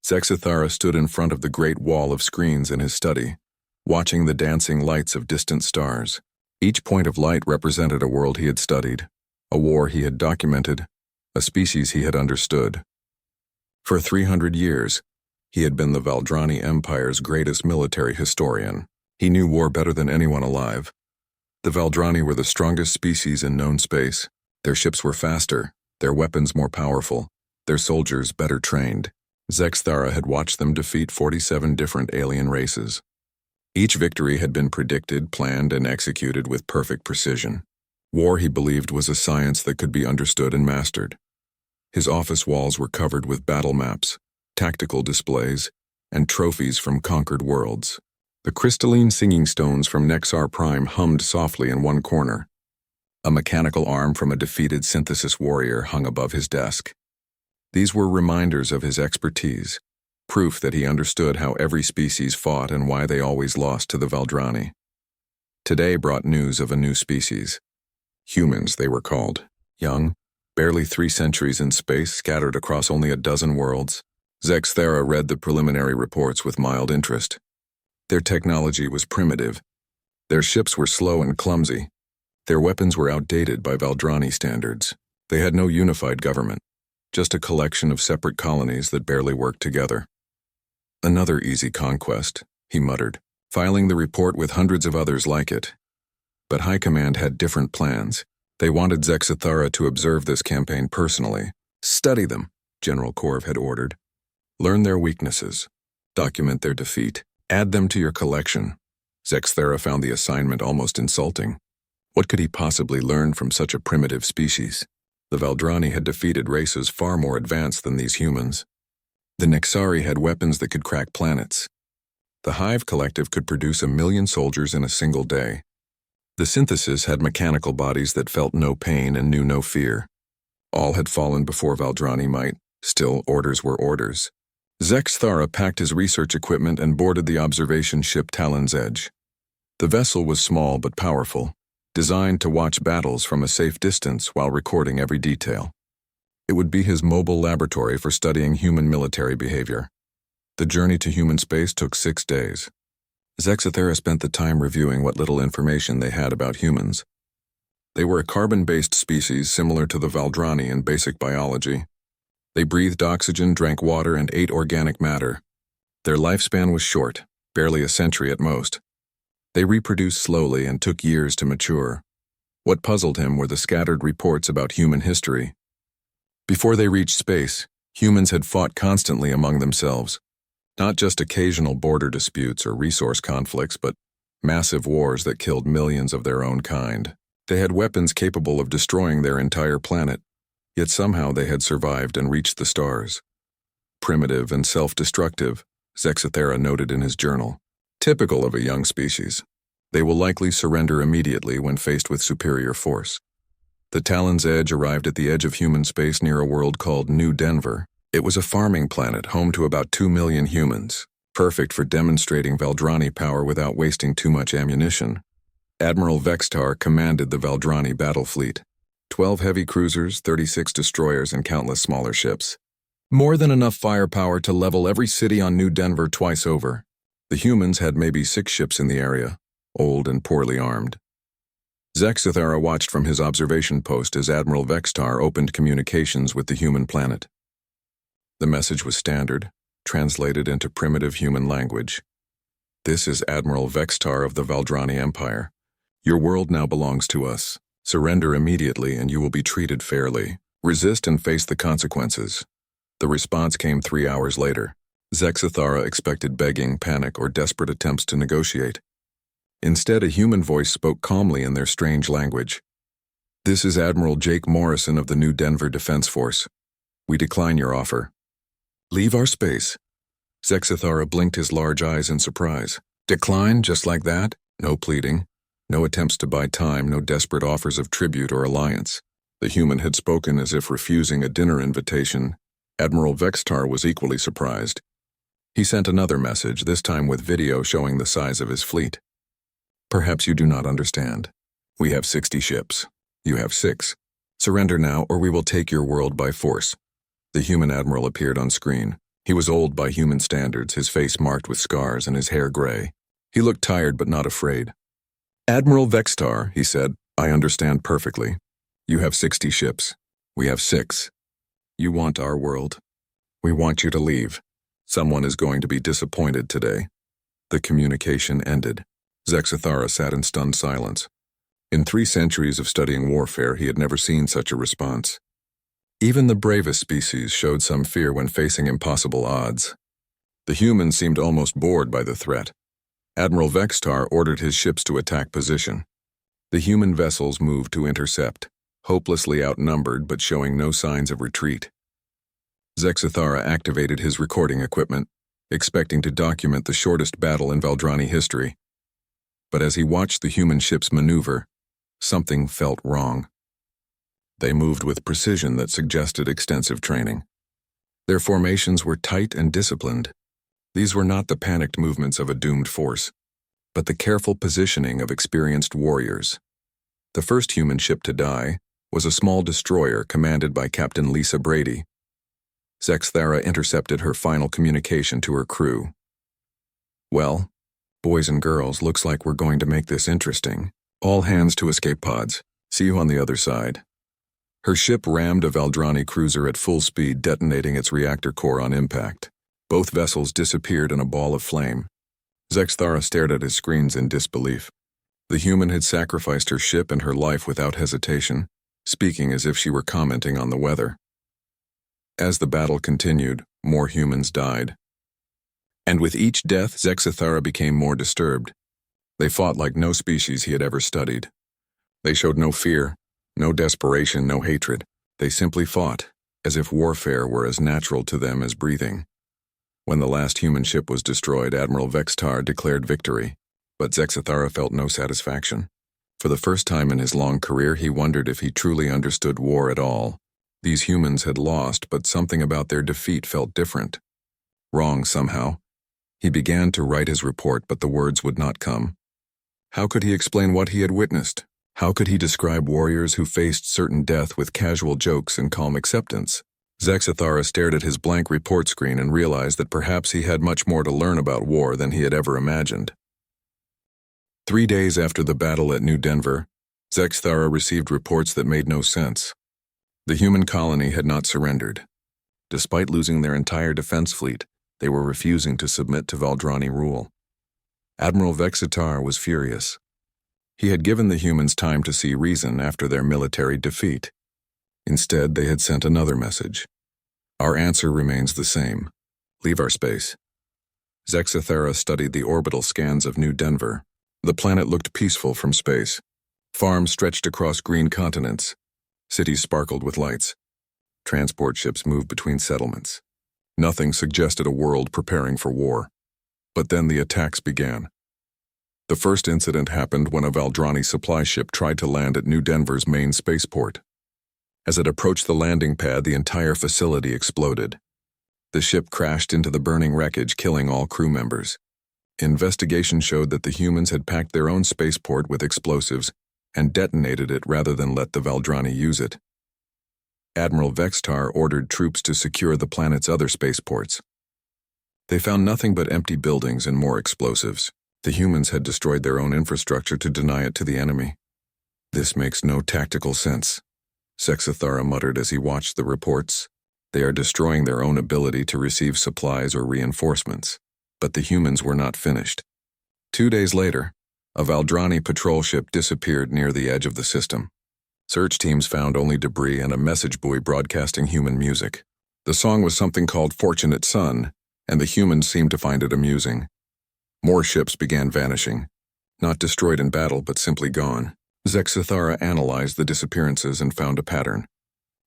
Zexithara stood in front of the great wall of screens in his study, watching the dancing lights of distant stars. Each point of light represented a world he had studied, a war he had documented, a species he had understood. For 300 years, he had been the Valdrani Empire's greatest military historian. He knew war better than anyone alive. The Valdrani were the strongest species in known space. Their ships were faster, their weapons more powerful, their soldiers better trained. Zexithara had watched them defeat 47 different alien races. Each victory had been predicted, planned, and executed with perfect precision. War, he believed, was a science that could be understood and mastered. His office walls were covered with battle maps, tactical displays, and trophies from conquered worlds. The crystalline singing stones from Nexar Prime hummed softly in one corner. A mechanical arm from a defeated synthesis warrior hung above his desk. These were reminders of his expertise, proof that he understood how every species fought and why they always lost to the Valdrani. Today brought news of a new species. Humans, they were called. Young, barely 3 centuries in space, scattered across only a dozen worlds. Zexithara read the preliminary reports with mild interest. Their technology was primitive. Their ships were slow and clumsy. Their weapons were outdated by Valdrani standards. They had no unified government, just a collection of separate colonies that barely worked together. Another easy conquest, he muttered, filing the report with hundreds of others like it. But High Command had different plans. They wanted Zexithara to observe this campaign personally. Study them, General Korv had ordered. Learn their weaknesses. Document their defeat. Add them to your collection. Zexithara found the assignment almost insulting. What could he possibly learn from such a primitive species? The Valdrani had defeated races far more advanced than these humans. The Nexari had weapons that could crack planets. The Hive Collective could produce 1 million soldiers in a single day. The Synthesis had mechanical bodies that felt no pain and knew no fear. All had fallen before Valdrani might. Still, orders were orders. Zexithara packed his research equipment and boarded the observation ship Talon's Edge. The vessel was small but powerful, designed to watch battles from a safe distance while recording every detail. It would be his mobile laboratory for studying human military behavior. The journey to human space took 6 days. Zexithara spent the time reviewing what little information they had about humans. They were a carbon-based species similar to the Valdrani in basic biology. They breathed oxygen, drank water, and ate organic matter. Their lifespan was short, barely a century at most. They reproduced slowly and took years to mature. What puzzled him were the scattered reports about human history. Before they reached space, humans had fought constantly among themselves. Not just occasional border disputes or resource conflicts, but massive wars that killed millions of their own kind. They had weapons capable of destroying their entire planet, yet somehow they had survived and reached the stars. Primitive and self-destructive, Zexithara noted in his journal. Typical of a young species. They will likely surrender immediately when faced with superior force. The Talon's Edge arrived at the edge of human space near a world called New Denver. It was a farming planet home to about 2 million humans, perfect for demonstrating Valdrani power without wasting too much ammunition. Admiral Vextar commanded the Valdrani battle fleet. 12 heavy cruisers, 36 destroyers, and countless smaller ships. More than enough firepower to level every city on New Denver twice over. The humans had maybe 6 ships in the area, old and poorly armed. Zexithara watched from his observation post as Admiral Vextar opened communications with the human planet. The message was standard, translated into primitive human language. This is Admiral Vextar of the Valdrani Empire. Your world now belongs to us. Surrender immediately and you will be treated fairly. Resist and face the consequences. The response came 3 hours later. Zexithara expected begging, panic, or desperate attempts to negotiate. Instead, a human voice spoke calmly in their strange language. This is Admiral Jake Morrison of the New Denver Defense Force. We decline your offer. Leave our space. Zexithara blinked his large eyes in surprise. Decline just like that? No pleading. No attempts to buy time, no desperate offers of tribute or alliance. The human had spoken as if refusing a dinner invitation. Admiral Vextar was equally surprised. He sent another message, this time with video showing the size of his fleet. Perhaps you do not understand. We have 60 ships. You have 6. Surrender now, or we will take your world by force. The human admiral appeared on screen. He was old by human standards, his face marked with scars and his hair gray. He looked tired but not afraid. "Admiral Vextar," he said, "I understand perfectly. You have 60 ships. We have 6. You want our world. We want you to leave. Someone is going to be disappointed today." The communication ended. Zexathara sat in stunned silence. In 3 centuries of studying warfare, he had never seen such a response. Even the bravest species showed some fear when facing impossible odds. The humans seemed almost bored by the threat. Admiral Vextar ordered his ships to attack position. The human vessels moved to intercept, hopelessly outnumbered but showing no signs of retreat. Zexathara activated his recording equipment, expecting to document the shortest battle in Valdrani history. But as he watched the human ships maneuver, something felt wrong. They moved with precision that suggested extensive training. Their formations were tight and disciplined. These were not the panicked movements of a doomed force, but the careful positioning of experienced warriors. The first human ship to die was a small destroyer commanded by Captain Lisa Brady. Zexathara intercepted her final communication to her crew. "Well, boys and girls, looks like we're going to make this interesting. All hands to escape pods. See you on the other side." Her ship rammed a Valdrani cruiser at full speed, detonating its reactor core on impact. Both vessels disappeared in a ball of flame. Zexathara stared at his screens in disbelief. The human had sacrificed her ship and her life without hesitation, speaking as if she were commenting on the weather. As the battle continued, more humans died. And with each death, Zexathara became more disturbed. They fought like no species he had ever studied. They showed no fear, no desperation, no hatred. They simply fought, as if warfare were as natural to them as breathing. When the last human ship was destroyed, Admiral Vextar declared victory, but Zexathara felt no satisfaction. For the first time in his long career, he wondered if he truly understood war at all. These humans had lost, but something about their defeat felt different. Wrong somehow. He began to write his report, but the words would not come. How could he explain what he had witnessed? How could he describe warriors who faced certain death with casual jokes and calm acceptance? Zexathara stared at his blank report screen and realized that perhaps he had much more to learn about war than he had ever imagined. 3 days after the battle at New Denver, Zexathara received reports that made no sense. The human colony had not surrendered. Despite losing their entire defense fleet, they were refusing to submit to Valdrani rule. Admiral Vexatar was furious. He had given the humans time to see reason after their military defeat. Instead, they had sent another message. "Our answer remains the same. Leave our space." Zexathara studied the orbital scans of New Denver. The planet looked peaceful from space. Farms stretched across green continents. Cities sparkled with lights. Transport ships moved between settlements. Nothing suggested a world preparing for war. But then the attacks began. The first incident happened when a Valdrani supply ship tried to land at New Denver's main spaceport. As it approached the landing pad, the entire facility exploded. The ship crashed into the burning wreckage, killing all crew members. Investigation showed that the humans had packed their own spaceport with explosives and detonated it rather than let the Valdrani use it. Admiral Vextar ordered troops to secure the planet's other spaceports. They found nothing but empty buildings and more explosives. The humans had destroyed their own infrastructure to deny it to the enemy. "This makes no tactical sense," Zexathara muttered as he watched the reports. "They are destroying their own ability to receive supplies or reinforcements." But the humans were not finished. 2 days later, a Valdrani patrol ship disappeared near the edge of the system. Search teams found only debris and a message buoy broadcasting human music. The song was something called "Fortunate Son," and the humans seemed to find it amusing. More ships began vanishing, not destroyed in battle but simply gone. Zexathara analyzed the disappearances and found a pattern.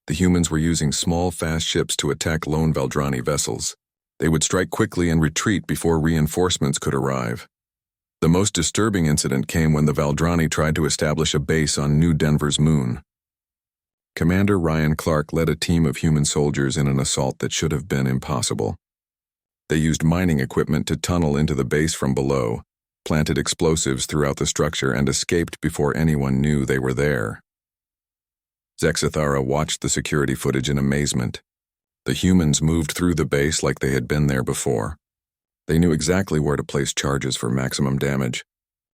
The humans were using small, fast ships to attack lone Valdrani vessels. They would strike quickly and retreat before reinforcements could arrive. The most disturbing incident came when the Valdrani tried to establish a base on New Denver's moon. Commander Ryan Clark led a team of human soldiers in an assault that should have been impossible. They used mining equipment to tunnel into the base from below, planted explosives throughout the structure, and escaped before anyone knew they were there. Zexathara watched the security footage in amazement. The humans moved through the base like they had been there before. They knew exactly where to place charges for maximum damage.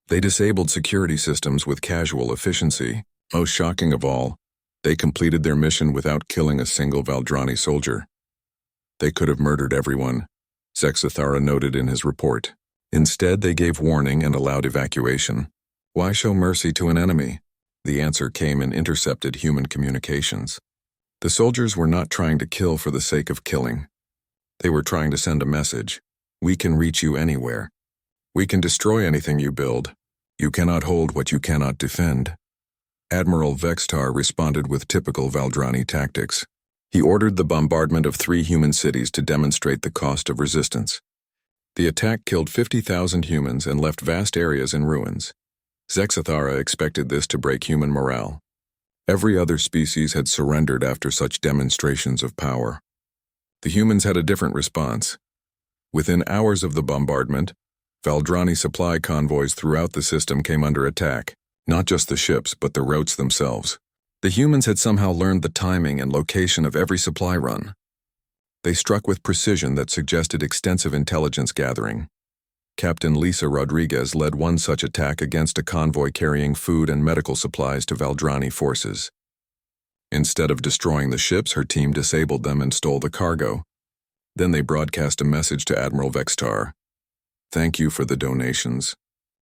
They disabled security systems with casual efficiency. Most shocking of all, they completed their mission without killing a single Valdrani soldier. They could have murdered everyone, Zexathara noted in his report. Instead, they gave warning and allowed evacuation. Why show mercy to an enemy? The answer came in intercepted human communications. The soldiers were not trying to kill for the sake of killing. They were trying to send a message. We can reach you anywhere. We can destroy anything you build. You cannot hold what you cannot defend. Admiral Vextar responded with typical Valdrani tactics. He ordered the bombardment of 3 human cities to demonstrate the cost of resistance. The attack killed 50,000 humans and left vast areas in ruins. Zexathara expected this to break human morale. Every other species had surrendered after such demonstrations of power. The humans had a different response. Within hours of the bombardment, Valdrani supply convoys throughout the system came under attack, not just the ships but the routes themselves. The humans had somehow learned the timing and location of every supply run. They struck with precision that suggested extensive intelligence gathering. Captain Lisa Rodriguez led one such attack against a convoy carrying food and medical supplies to Valdrani forces. Instead of destroying the ships, her team disabled them and stole the cargo. Then they broadcast a message to Admiral Vextar. Thank you for the donations.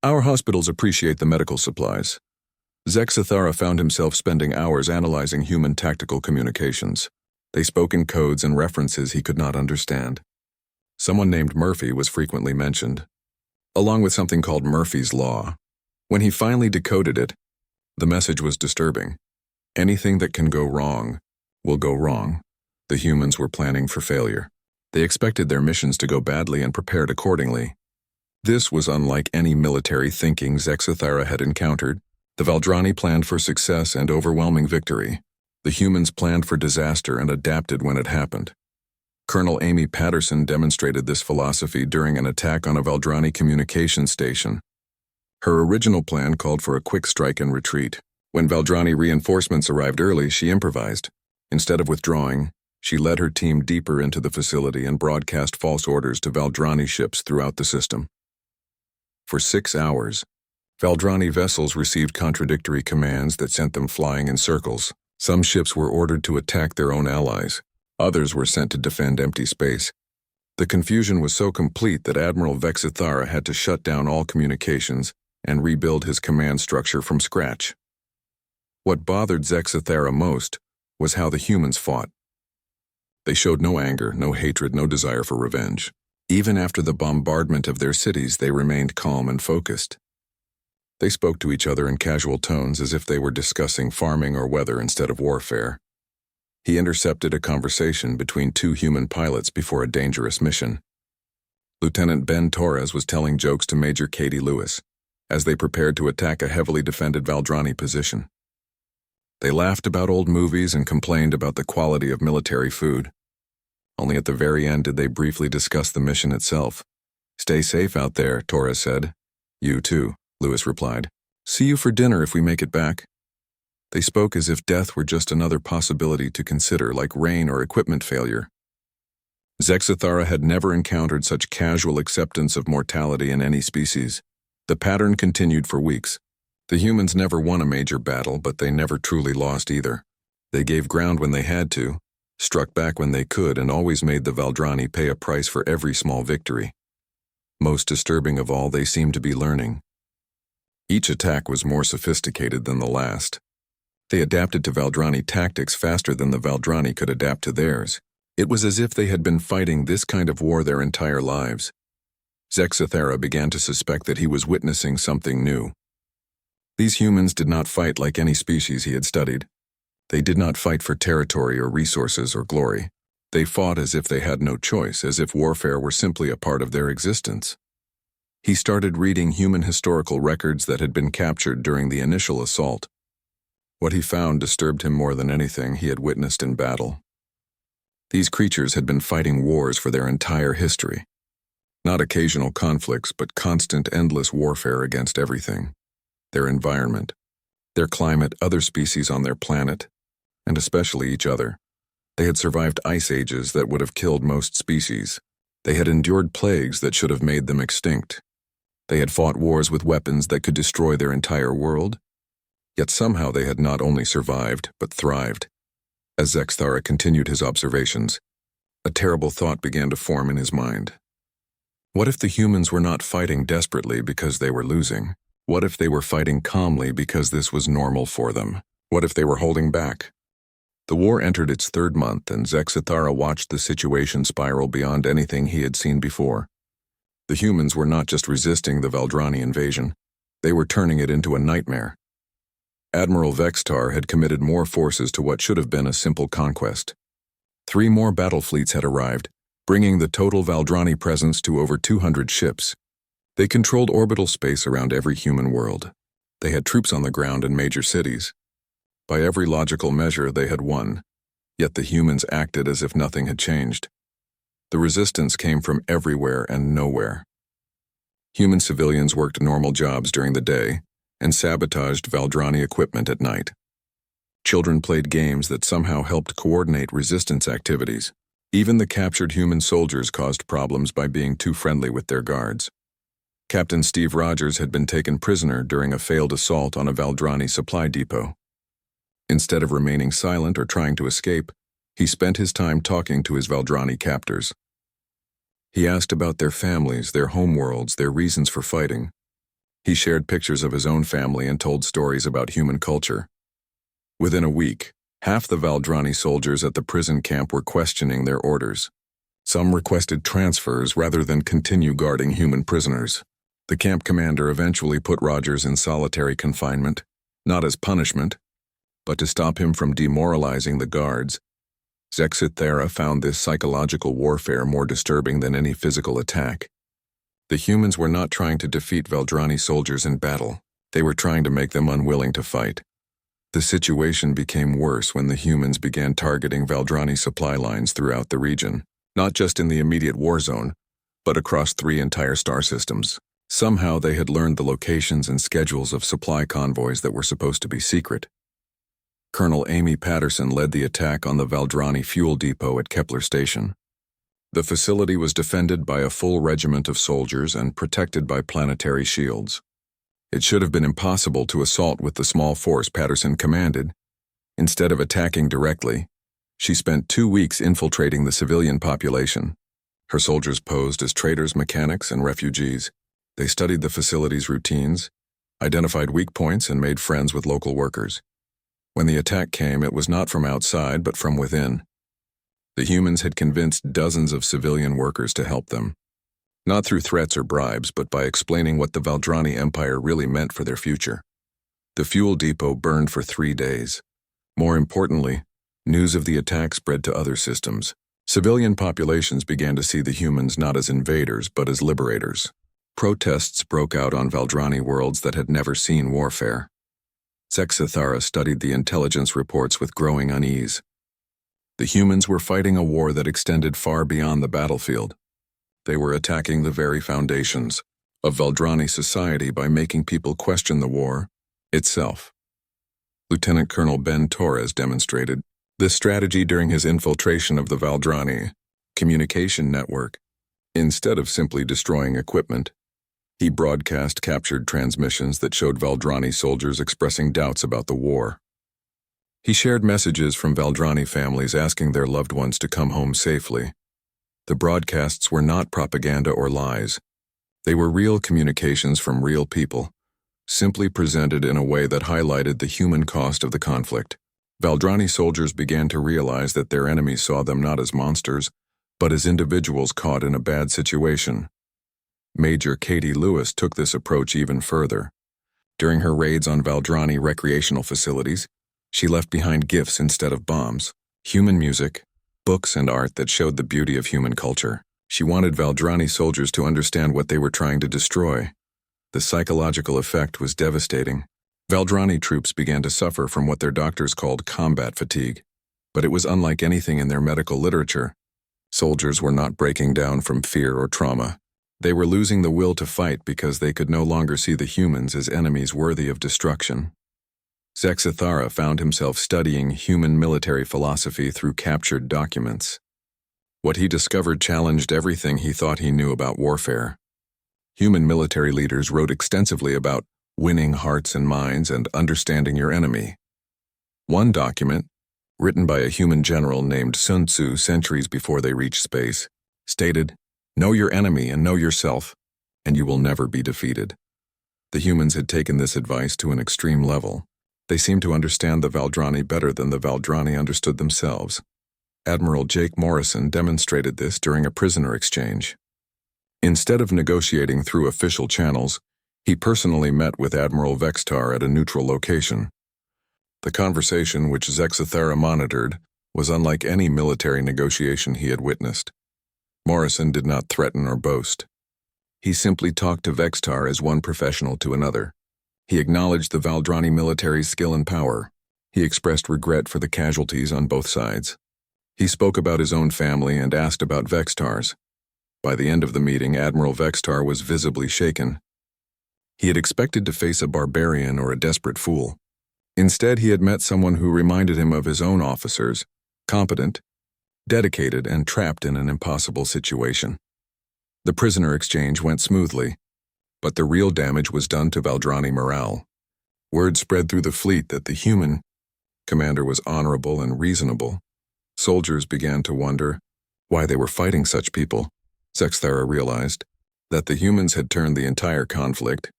Our hospitals appreciate the medical supplies. Zexathara found himself spending hours analyzing human tactical communications. They spoke in codes and references he could not understand. Someone named Murphy was frequently mentioned, along with something called Murphy's Law. When he finally decoded it, the message was disturbing. Anything that can go wrong will go wrong. The humans were planning for failure. They expected their missions to go badly and prepared accordingly. This was unlike any military thinking Zexathara had encountered. The Valdrani planned for success and overwhelming victory. The humans planned for disaster and adapted when it happened. Colonel Amy Patterson demonstrated this philosophy during an attack on a Valdrani communication station. Her original plan called for a quick strike and retreat. When Valdrani reinforcements arrived early, she improvised. Instead of withdrawing, she led her team deeper into the facility and broadcast false orders to Valdrani ships throughout the system. For 6 hours, Valdrani vessels received contradictory commands that sent them flying in circles. Some ships were ordered to attack their own allies. Others were sent to defend empty space. The confusion was so complete that Admiral Vexathara had to shut down all communications and rebuild his command structure from scratch. What bothered Zexathara most was how the humans fought. They showed no anger, no hatred, no desire for revenge. Even after the bombardment of their cities, they remained calm and focused. They spoke to each other in casual tones as if they were discussing farming or weather instead of warfare. He intercepted a conversation between 2 human pilots before a dangerous mission. Lieutenant Ben Torres was telling jokes to Major Katie Lewis as they prepared to attack a heavily defended Valdrani position. They laughed about old movies and complained about the quality of military food. Only at the very end did they briefly discuss the mission itself. Stay safe out there, Torres said. You too, Lewis replied. See you for dinner if we make it back. They spoke as if death were just another possibility to consider, like rain or equipment failure. Zexathara had never encountered such casual acceptance of mortality in any species. The pattern continued for weeks. The humans never won a major battle, but they never truly lost either. They gave ground when they had to, struck back when they could, and always made the Valdrani pay a price for every small victory. Most disturbing of all, they seemed to be learning. Each attack was more sophisticated than the last. They adapted to Valdrani tactics faster than the Valdrani could adapt to theirs. It was as if they had been fighting this kind of war their entire lives. Zexathara began to suspect that he was witnessing something new. These humans did not fight like any species he had studied. They did not fight for territory or resources or glory. They fought as if they had no choice, as if warfare were simply a part of their existence. He started reading human historical records that had been captured during the initial assault. What he found disturbed him more than anything he had witnessed in battle. These creatures had been fighting wars for their entire history. Not occasional conflicts, but constant, endless warfare against everything. Their environment, their climate, other species on their planet, and especially each other. They had survived ice ages that would have killed most species. They had endured plagues that should have made them extinct. They had fought wars with weapons that could destroy their entire world. Yet somehow they had not only survived, but thrived. As Zexthara continued his observations, a terrible thought began to form in his mind. What if the humans were not fighting desperately because they were losing? What if they were fighting calmly because this was normal for them? What if they were holding back? The war entered its third month, and Zexthara watched the situation spiral beyond anything he had seen before. The humans were not just resisting the Valdrani invasion, they were turning it into a nightmare. Admiral Vextar had committed more forces to what should have been a simple conquest. 3 more battle fleets had arrived, bringing the total Valdrani presence to over 200 ships. They controlled orbital space around every human world. They had troops on the ground in major cities. By every logical measure, they had won, yet the humans acted as if nothing had changed. The resistance came from everywhere and nowhere. Human civilians worked normal jobs during the day and sabotaged Valdrani equipment at night. Children played games that somehow helped coordinate resistance activities. Even the captured human soldiers caused problems by being too friendly with their guards. Captain Steve Rogers had been taken prisoner during a failed assault on a Valdrani supply depot. Instead of remaining silent or trying to escape, he spent his time talking to his Valdrani captors. He asked about their families, their homeworlds, their reasons for fighting. He shared pictures of his own family and told stories about human culture. Within a week, half the Valdrani soldiers at the prison camp were questioning their orders. Some requested transfers rather than continue guarding human prisoners. The camp commander eventually put Rogers in solitary confinement, not as punishment, but to stop him from demoralizing the guards. Zexthara found this psychological warfare more disturbing than any physical attack. The humans were not trying to defeat Valdrani soldiers in battle. They were trying to make them unwilling to fight. The situation became worse when the humans began targeting Valdrani supply lines throughout the region, not just in the immediate war zone, but across 3 entire star systems. Somehow they had learned the locations and schedules of supply convoys that were supposed to be secret. Colonel Amy Patterson led the attack on the Valdrani fuel depot at Kepler Station. The facility was defended by a full regiment of soldiers and protected by planetary shields. It should have been impossible to assault with the small force Patterson commanded. Instead of attacking directly, she spent 2 weeks infiltrating the civilian population. Her soldiers posed as traders, mechanics, and refugees. They studied the facility's routines, identified weak points, and made friends with local workers. When the attack came, it was not from outside, but from within. The humans had convinced dozens of civilian workers to help them, not through threats or bribes, but by explaining what the Valdrani Empire really meant for their future. The fuel depot burned for 3 days. More importantly, news of the attack spread to other systems. Civilian populations began to see the humans not as invaders, but as liberators. Protests broke out on Valdrani worlds that had never seen warfare. Zexthara studied the intelligence reports with growing unease. The humans were fighting a war that extended far beyond the battlefield. They were attacking the very foundations of Valdrani society by making people question the war itself. Lieutenant Colonel Ben Torres demonstrated this strategy during his infiltration of the Valdrani communication network. Instead of simply destroying equipment, he broadcast captured transmissions that showed Valdrani soldiers expressing doubts about the war. He shared messages from Valdrani families asking their loved ones to come home safely. The broadcasts were not propaganda or lies. They were real communications from real people, simply presented in a way that highlighted the human cost of the conflict. Valdrani soldiers began to realize that their enemies saw them not as monsters, but as individuals caught in a bad situation. Major Katie Lewis took this approach even further. During her raids on Valdrani recreational facilities, she left behind gifts instead of bombs, human music, books, and art that showed the beauty of human culture. She wanted Valdrani soldiers to understand what they were trying to destroy. The psychological effect was devastating. Valdrani troops began to suffer from what their doctors called combat fatigue, but it was unlike anything in their medical literature. Soldiers were not breaking down from fear or trauma. They were losing the will to fight because they could no longer see the humans as enemies worthy of destruction. Zexithara found himself studying human military philosophy through captured documents. What he discovered challenged everything he thought he knew about warfare. Human military leaders wrote extensively about winning hearts and minds and understanding your enemy. One document, written by a human general named Sun Tzu centuries before they reached space, stated, "Know your enemy and know yourself, and you will never be defeated." The humans had taken this advice to an extreme level. They seemed to understand the Valdrani better than the Valdrani understood themselves. Admiral Jake Morrison demonstrated this during a prisoner exchange. Instead of negotiating through official channels, he personally met with Admiral Vextar at a neutral location. The conversation, which Zexithara monitored, was unlike any military negotiation he had witnessed. Morrison did not threaten or boast. He simply talked to Vextar as one professional to another. He acknowledged the Valdrani military's skill and power. He expressed regret for the casualties on both sides. He spoke about his own family and asked about Vextar's. By the end of the meeting, Admiral Vextar was visibly shaken. He had expected to face a barbarian or a desperate fool. Instead, he had met someone who reminded him of his own officers, competent, dedicated, and trapped in an impossible situation. The prisoner exchange went smoothly, but the real damage was done to Valdrani morale. Word spread through the fleet that the human commander was honorable and reasonable. Soldiers began to wonder why they were fighting such people. Zexithara realized that the humans had turned the entire conflict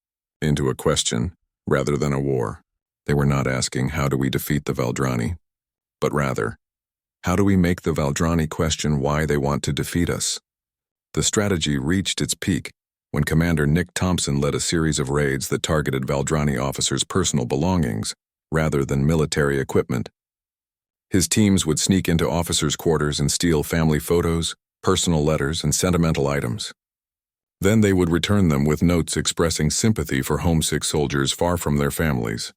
into a question rather than a war. They were not asking, how do we defeat the Valdrani, but rather, how do we make the Valdrani question why they want to defeat us? The strategy reached its peak when Commander Nick Thompson led a series of raids that targeted Valdrani officers' personal belongings rather than military equipment. His teams would sneak into officers' quarters and steal family photos, personal letters, and sentimental items. Then they would return them with notes expressing sympathy for homesick soldiers far from their families.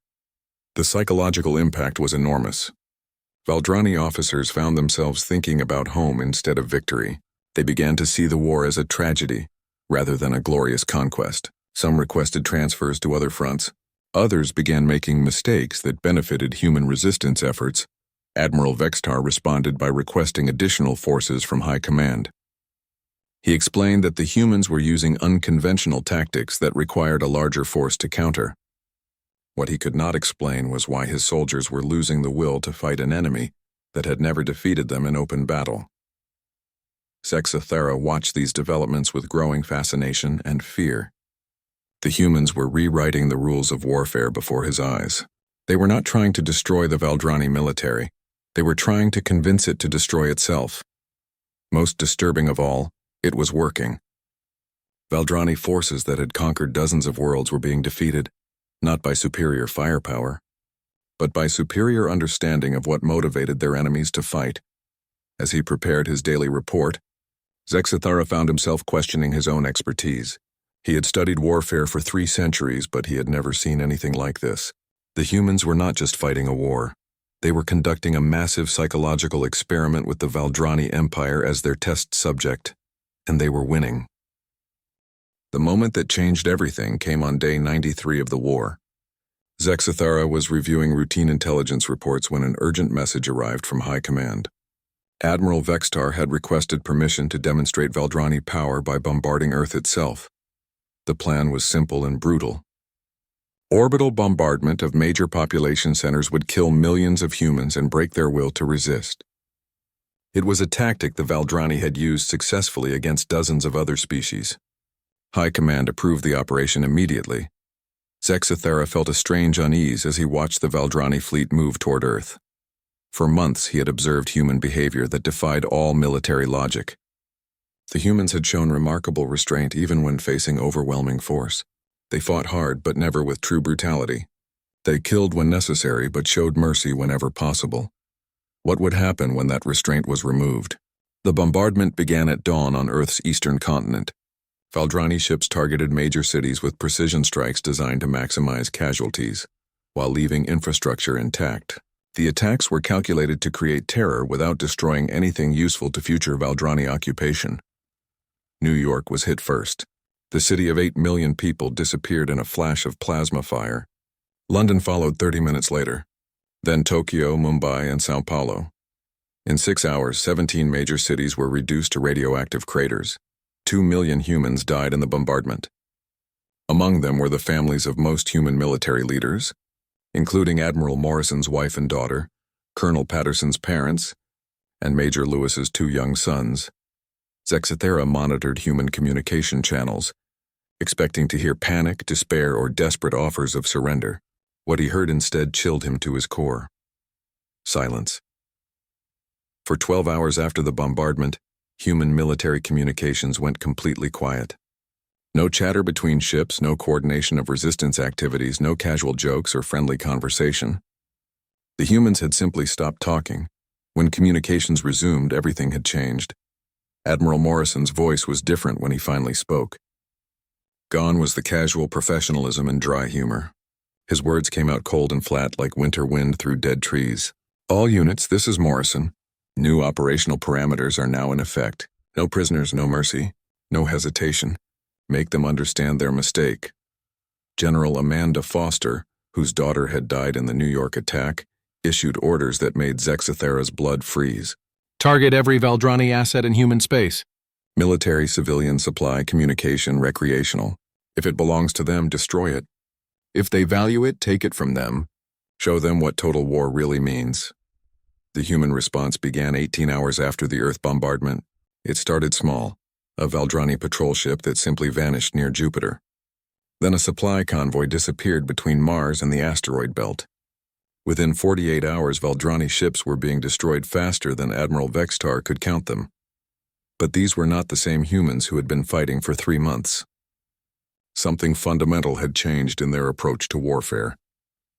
The psychological impact was enormous. Valdrani officers found themselves thinking about home instead of victory. They began to see the war as a tragedy, rather than a glorious conquest. Some requested transfers to other fronts. Others began making mistakes that benefited human resistance efforts. Admiral Vextar responded by requesting additional forces from high command. He explained that the humans were using unconventional tactics that required a larger force to counter. What he could not explain was why his soldiers were losing the will to fight an enemy that had never defeated them in open battle. Zexithara watched these developments with growing fascination and fear. The humans were rewriting the rules of warfare before his eyes. They were not trying to destroy the Valdrani military. They were trying to convince it to destroy itself. Most disturbing of all, it was working. Valdrani forces that had conquered dozens of worlds were being defeated, not by superior firepower, but by superior understanding of what motivated their enemies to fight. As he prepared his daily report, Zexithara found himself questioning his own expertise. He had studied warfare for 3 centuries, but he had never seen anything like this. The humans were not just fighting a war. They were conducting a massive psychological experiment with the Valdrani Empire as their test subject, and they were winning. The moment that changed everything came on day 93 of the war. Zexithara was reviewing routine intelligence reports when an urgent message arrived from high command. Admiral Vextar had requested permission to demonstrate Valdrani power by bombarding Earth itself. The plan was simple and brutal. Orbital bombardment of major population centers would kill millions of humans and break their will to resist. It was a tactic the Valdrani had used successfully against dozens of other species. High Command approved the operation immediately. Zexithara felt a strange unease as he watched the Valdrani fleet move toward Earth. For months he had observed human behavior that defied all military logic. The humans had shown remarkable restraint even when facing overwhelming force. They fought hard but never with true brutality. They killed when necessary but showed mercy whenever possible. What would happen when that restraint was removed? The bombardment began at dawn on Earth's eastern continent. Valdrani ships targeted major cities with precision strikes designed to maximize casualties, while leaving infrastructure intact. The attacks were calculated to create terror without destroying anything useful to future Valdrani occupation. New York was hit first. The city of 8 million people disappeared in a flash of plasma fire. London followed 30 minutes later, then Tokyo, Mumbai, and Sao Paulo. In 6 hours, 17 major cities were reduced to radioactive craters. 2 million humans died in the bombardment. Among them were the families of most human military leaders, including Admiral Morrison's wife and daughter, Colonel Patterson's parents, and Major Lewis's 2 young sons. Zexithera monitored human communication channels, expecting to hear panic, despair, or desperate offers of surrender. What he heard instead chilled him to his core. Silence. For 12 hours after the bombardment, human military communications went completely quiet. No chatter between ships, no coordination of resistance activities, no casual jokes or friendly conversation. The humans had simply stopped talking. When communications resumed, everything had changed. Admiral Morrison's voice was different when he finally spoke. Gone was the casual professionalism and dry humor. His words came out cold and flat like winter wind through dead trees. All units, this is Morrison. New operational parameters are now in effect. No prisoners, no mercy, no hesitation. Make them understand their mistake. General Amanda Foster, whose daughter had died in the New York attack, issued orders that made Zexithera's blood freeze. Target every Valdrani asset in human space. Military, civilian, supply, communication, recreational. If it belongs to them, destroy it. If they value it, take it from them. Show them what total war really means. The human response began 18 hours after the Earth bombardment. It started small, a Valdrani patrol ship that simply vanished near Jupiter. Then a supply convoy disappeared between Mars and the asteroid belt. Within 48 hours, Valdrani ships were being destroyed faster than Admiral Vextar could count them. But these were not the same humans who had been fighting for 3 months. Something fundamental had changed in their approach to warfare.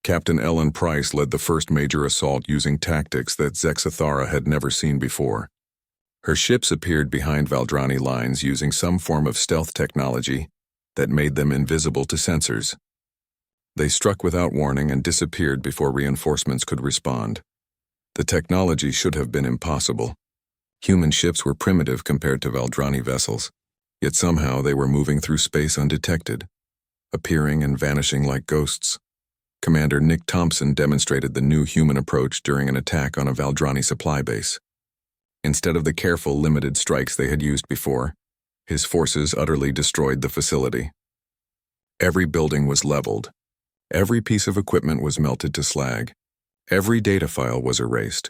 Captain Ellen Price led the first major assault using tactics that Zexithara had never seen before. Her ships appeared behind Valdrani lines using some form of stealth technology that made them invisible to sensors. They struck without warning and disappeared before reinforcements could respond. The technology should have been impossible. Human ships were primitive compared to Valdrani vessels, yet somehow they were moving through space undetected, appearing and vanishing like ghosts. Commander Nick Thompson demonstrated the new human approach during an attack on a Valdrani supply base. Instead of the careful, limited strikes they had used before, his forces utterly destroyed the facility. Every building was leveled. Every piece of equipment was melted to slag. Every data file was erased.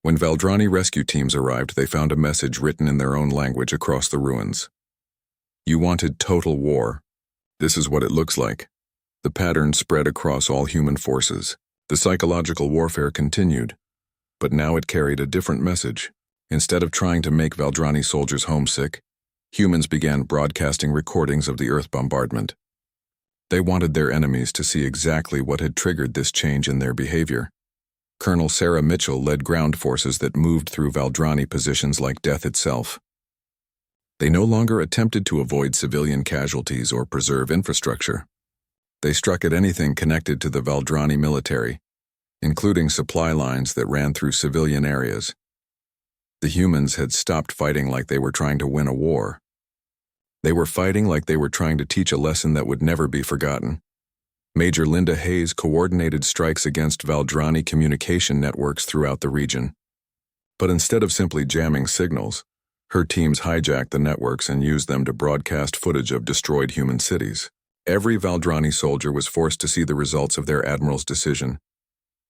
When Valdrani rescue teams arrived, they found a message written in their own language across the ruins. You wanted total war. This is what it looks like. The pattern spread across all human forces. The psychological warfare continued, but now it carried a different message. Instead of trying to make Valdrani soldiers homesick, humans began broadcasting recordings of the Earth bombardment. They wanted their enemies to see exactly what had triggered this change in their behavior. Colonel Sarah Mitchell led ground forces that moved through Valdrani positions like death itself. They no longer attempted to avoid civilian casualties or preserve infrastructure. They struck at anything connected to the Valdrani military, including supply lines that ran through civilian areas. The humans had stopped fighting like they were trying to win a war. They were fighting like they were trying to teach a lesson that would never be forgotten. Major Linda Hayes coordinated strikes against Valdrani communication networks throughout the region. But instead of simply jamming signals, her teams hijacked the networks and used them to broadcast footage of destroyed human cities. Every Valdrani soldier was forced to see the results of their admiral's decision.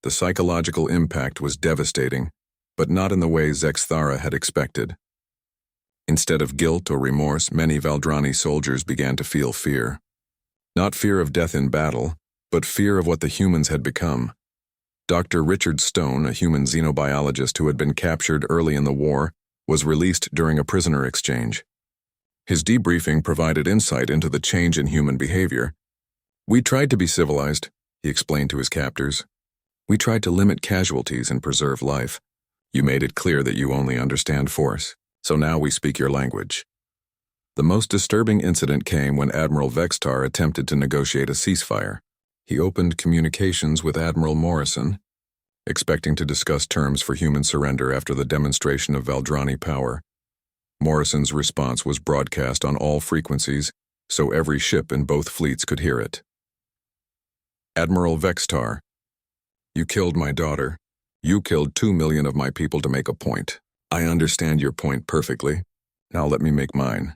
The psychological impact was devastating, but not in the way Zexithara had expected. Instead of guilt or remorse, many Valdrani soldiers began to feel fear. Not fear of death in battle, but fear of what the humans had become. Dr. Richard Stone, a human xenobiologist who had been captured early in the war, was released during a prisoner exchange. His debriefing provided insight into the change in human behavior. We tried to be civilized, he explained to his captors. We tried to limit casualties and preserve life. You made it clear that you only understand force, so now we speak your language. The most disturbing incident came when Admiral Vextar attempted to negotiate a ceasefire. He opened communications with Admiral Morrison, expecting to discuss terms for human surrender after the demonstration of Valdrani power. Morrison's response was broadcast on all frequencies, so every ship in both fleets could hear it. Admiral Vextar, you killed my daughter. You killed 2 million of my people to make a point. I understand your point perfectly. Now let me make mine.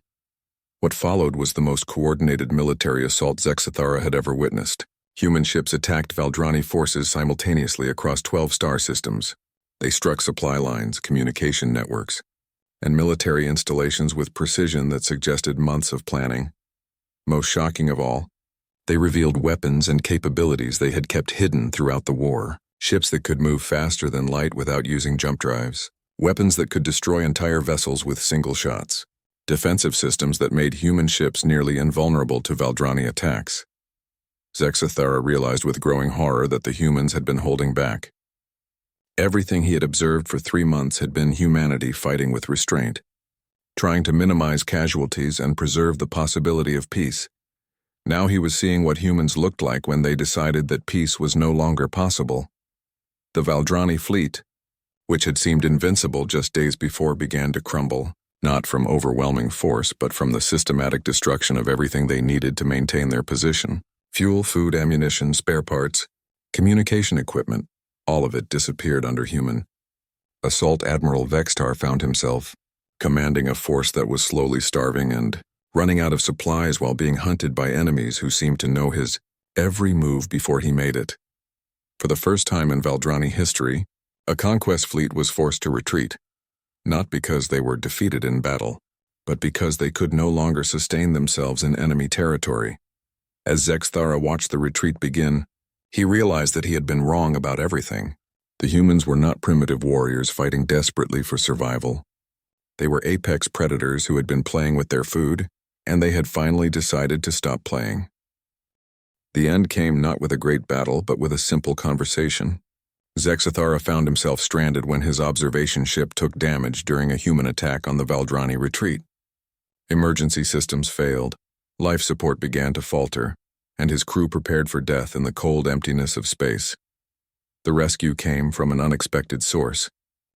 What followed was the most coordinated military assault Zexathara had ever witnessed. Human ships attacked Valdrani forces simultaneously across 12 star systems. They struck supply lines, communication networks, and military installations with precision that suggested months of planning. Most shocking of all, they revealed weapons and capabilities they had kept hidden throughout the war. Ships that could move faster than light without using jump drives. Weapons that could destroy entire vessels with single shots. Defensive systems that made human ships nearly invulnerable to Valdrani attacks. Zexathara realized with growing horror that the humans had been holding back. Everything he had observed for 3 months had been humanity fighting with restraint, trying to minimize casualties and preserve the possibility of peace. Now he was seeing what humans looked like when they decided that peace was no longer possible. The Valdrani fleet, which had seemed invincible just days before, began to crumble, not from overwhelming force but from the systematic destruction of everything they needed to maintain their position. Fuel, food, ammunition, spare parts, communication equipment, all of it disappeared under human. Assault Admiral Vextar found himself commanding a force that was slowly starving and running out of supplies while being hunted by enemies who seemed to know his every move before he made it. For the first time in Valdrani history, a conquest fleet was forced to retreat, not because they were defeated in battle, but because they could no longer sustain themselves in enemy territory. As Zexathara watched the retreat begin, he realized that he had been wrong about everything. The humans were not primitive warriors fighting desperately for survival. They were apex predators who had been playing with their food, and they had finally decided to stop playing. The end came not with a great battle, but with a simple conversation. Zexathara found himself stranded when his observation ship took damage during a human attack on the Valdrani retreat. Emergency systems failed, life support began to falter, and his crew prepared for death in the cold emptiness of space. The rescue came from an unexpected source.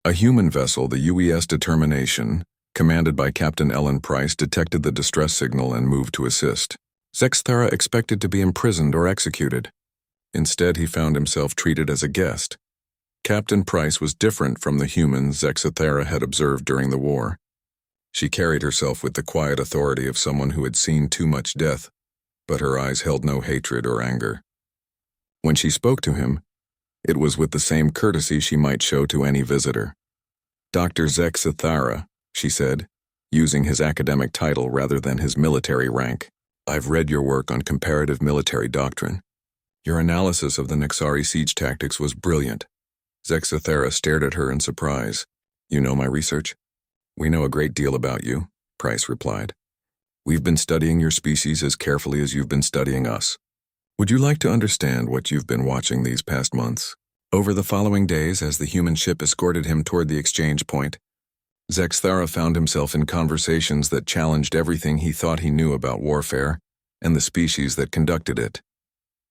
A human vessel, the UES Determination, commanded by Captain Ellen Price, detected the distress signal and moved to assist. Zexathara expected to be imprisoned or executed. Instead, he found himself treated as a guest. Captain Price was different from the humans Zexathara had observed during the war. She carried herself with the quiet authority of someone who had seen too much death, but her eyes held no hatred or anger. When she spoke to him, it was with the same courtesy she might show to any visitor. "Dr. Zexathara," she said, using his academic title rather than his military rank. "I've read your work on comparative military doctrine. Your analysis of the Nexari siege tactics was brilliant." Zexathara stared at her in surprise. "You know my research?" "We know a great deal about you," Price replied. "We've been studying your species as carefully as you've been studying us. Would you like to understand what you've been watching these past months?" Over the following days, as the human ship escorted him toward the exchange point, Zexathara found himself in conversations that challenged everything he thought he knew about warfare and the species that conducted it.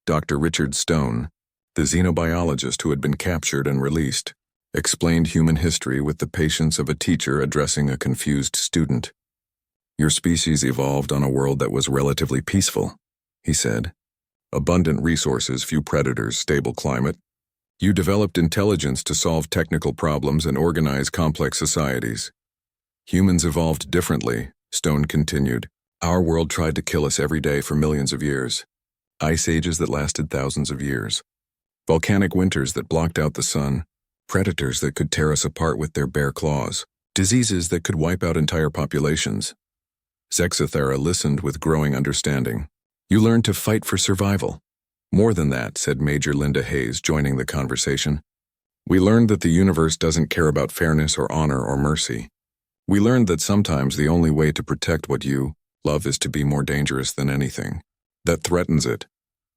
Dr. Richard Stone, the xenobiologist who had been captured and released, explained human history with the patience of a teacher addressing a confused student. "Your species evolved on a world that was relatively peaceful," he said. "Abundant resources, few predators, stable climate. You developed intelligence to solve technical problems and organize complex societies. Humans evolved differently," Stone continued. "Our world tried to kill us every day for millions of years. Ice ages that lasted thousands of years. Volcanic winters that blocked out the sun. Predators that could tear us apart with their bare claws. Diseases that could wipe out entire populations." Zexathara listened with growing understanding. "You learned to fight for survival." "More than that," said Major Linda Hayes, joining the conversation. "We learned that the universe doesn't care about fairness or honor or mercy. We learned that sometimes the only way to protect what you love is to be more dangerous than anything that threatens it."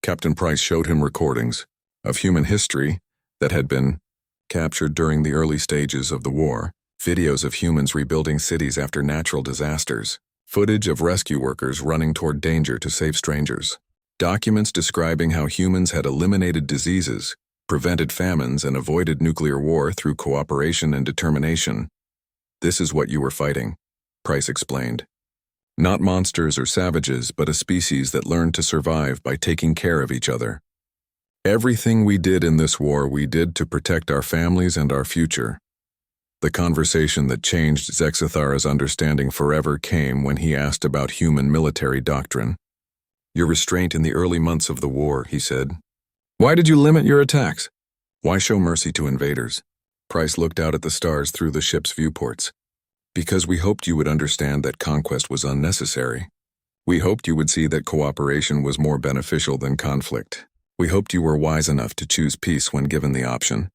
Captain Price showed him recordings of human history that had been captured during the early stages of the war, videos of humans rebuilding cities after natural disasters, footage of rescue workers running toward danger to save strangers, documents describing how humans had eliminated diseases, prevented famines, and avoided nuclear war through cooperation and determination. "This is what you were fighting," Price explained. "Not monsters or savages, but a species that learned to survive by taking care of each other." Everything we did in this war we did to protect our families and our future. The conversation that changed Zexathara's understanding forever came when he asked about human military doctrine. Your restraint in the early months of the war, he said. Why did you limit your attacks? Why show mercy to invaders? Price looked out at the stars through the ship's viewports. Because we hoped you would understand that conquest was unnecessary. We hoped you would see that cooperation was more beneficial than conflict. We hoped you were wise enough to choose peace when given the option.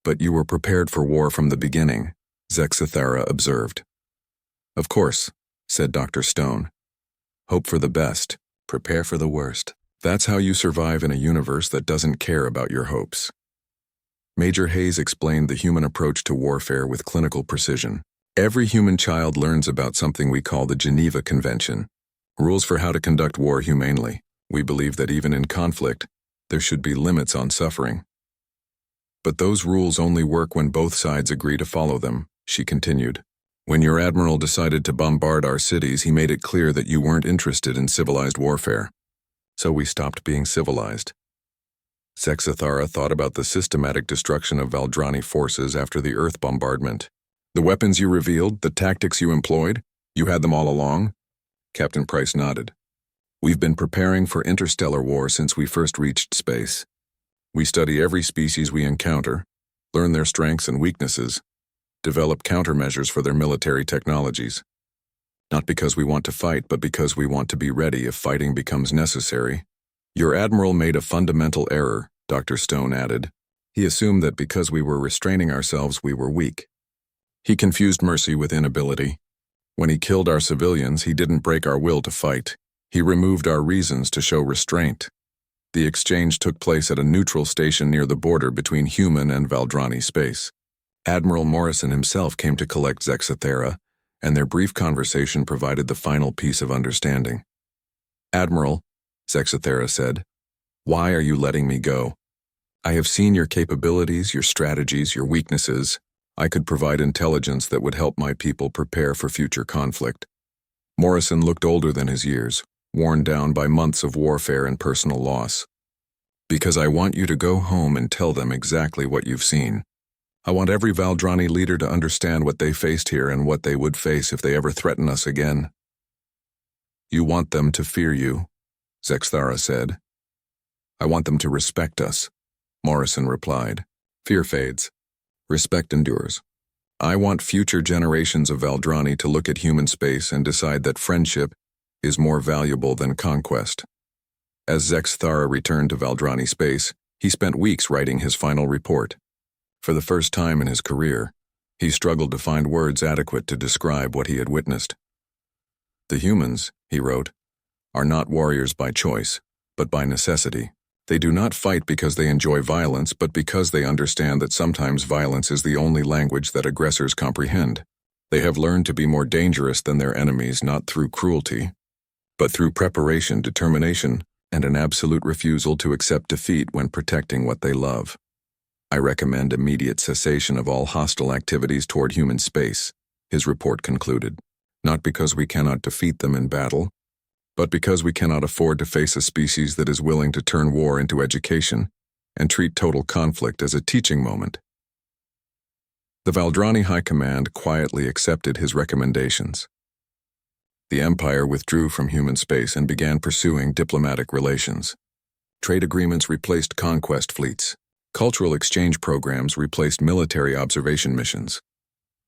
But you were prepared for war from the beginning, Zexathara observed. Of course, said Dr. Stone. Hope for the best, prepare for the worst. That's how you survive in a universe that doesn't care about your hopes. Major Hayes explained the human approach to warfare with clinical precision. Every human child learns about something we call the Geneva Convention, rules for how to conduct war humanely. We believe that even in conflict, there should be limits on suffering. But those rules only work when both sides agree to follow them, she continued. When your admiral decided to bombard our cities, he made it clear that you weren't interested in civilized warfare. So we stopped being civilized. Zexathara thought about the systematic destruction of Valdrani forces after the Earth bombardment. The weapons you revealed, the tactics you employed, you had them all along? Captain Price nodded. We've been preparing for interstellar war since we first reached space. We study every species we encounter, learn their strengths and weaknesses, develop countermeasures for their military technologies. Not because we want to fight, but because we want to be ready if fighting becomes necessary. Your admiral made a fundamental error, Dr. Stone added. He assumed that because we were restraining ourselves, we were weak. He confused mercy with inability. When he killed our civilians, he didn't break our will to fight. He removed our reasons to show restraint. The exchange took place at a neutral station near the border between human and Valdrani space. Admiral Morrison himself came to collect Zexathara, and their brief conversation provided the final piece of understanding. Admiral, Zexathara said, why are you letting me go? I have seen your capabilities, your strategies, your weaknesses. I could provide intelligence that would help my people prepare for future conflict. Morrison looked older than his years, worn down by months of warfare and personal loss. Because I want you to go home and tell them exactly what you've seen. I want every Valdrani leader to understand what they faced here and what they would face if they ever threaten us again. You want them to fear you, Zexathara said. I want them to respect us, Morrison replied. Fear fades. Respect endures. I want future generations of Valdrani to look at human space and decide that friendship is more valuable than conquest. As Zexathara returned to Valdrani space, he spent weeks writing his final report. For the first time in his career, he struggled to find words adequate to describe what he had witnessed. The humans, he wrote, are not warriors by choice, but by necessity. They do not fight because they enjoy violence, but because they understand that sometimes violence is the only language that aggressors comprehend. They have learned to be more dangerous than their enemies not through cruelty, but through preparation, determination, and an absolute refusal to accept defeat when protecting what they love. I recommend immediate cessation of all hostile activities toward human space, his report concluded, not because we cannot defeat them in battle, but because we cannot afford to face a species that is willing to turn war into education and treat total conflict as a teaching moment. The Valdrani High Command quietly accepted his recommendations. The Empire withdrew from human space and began pursuing diplomatic relations. Trade agreements replaced conquest fleets. Cultural exchange programs replaced military observation missions.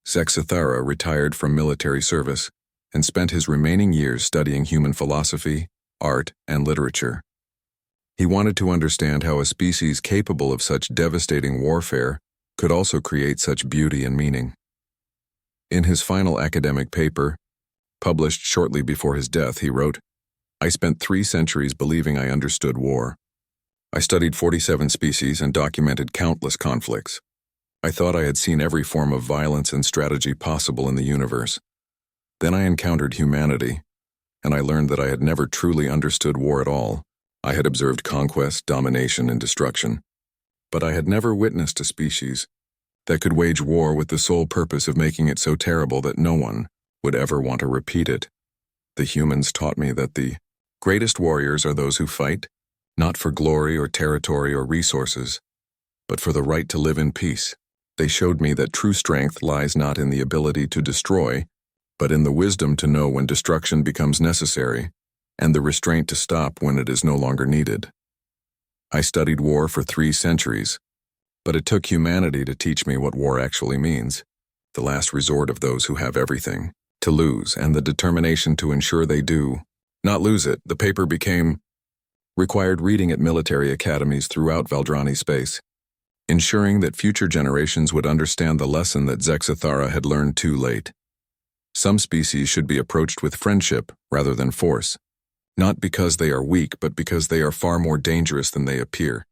Zexathara retired from military service and spent his remaining years studying human philosophy, art, and literature. He wanted to understand how a species capable of such devastating warfare could also create such beauty and meaning. In his final academic paper, published shortly before his death, he wrote, I spent 3 centuries believing I understood war. I studied 47 species and documented countless conflicts. I thought I had seen every form of violence and strategy possible in the universe. Then I encountered humanity, and I learned that I had never truly understood war at all. I had observed conquest, domination, and destruction, but I had never witnessed a species that could wage war with the sole purpose of making it so terrible that no one would ever want to repeat it. The humans taught me that the greatest warriors are those who fight, not for glory or territory or resources, but for the right to live in peace. They showed me that true strength lies not in the ability to destroy, but in the wisdom to know when destruction becomes necessary, and the restraint to stop when it is no longer needed. I studied war for 3 centuries, but it took humanity to teach me what war actually means, the last resort of those who have everything to lose, and the determination to ensure they do not lose it. The paper required reading at military academies throughout Valdrani space, ensuring that future generations would understand the lesson that Zexathara had learned too late. Some species should be approached with friendship rather than force, not because they are weak, but because they are far more dangerous than they appear.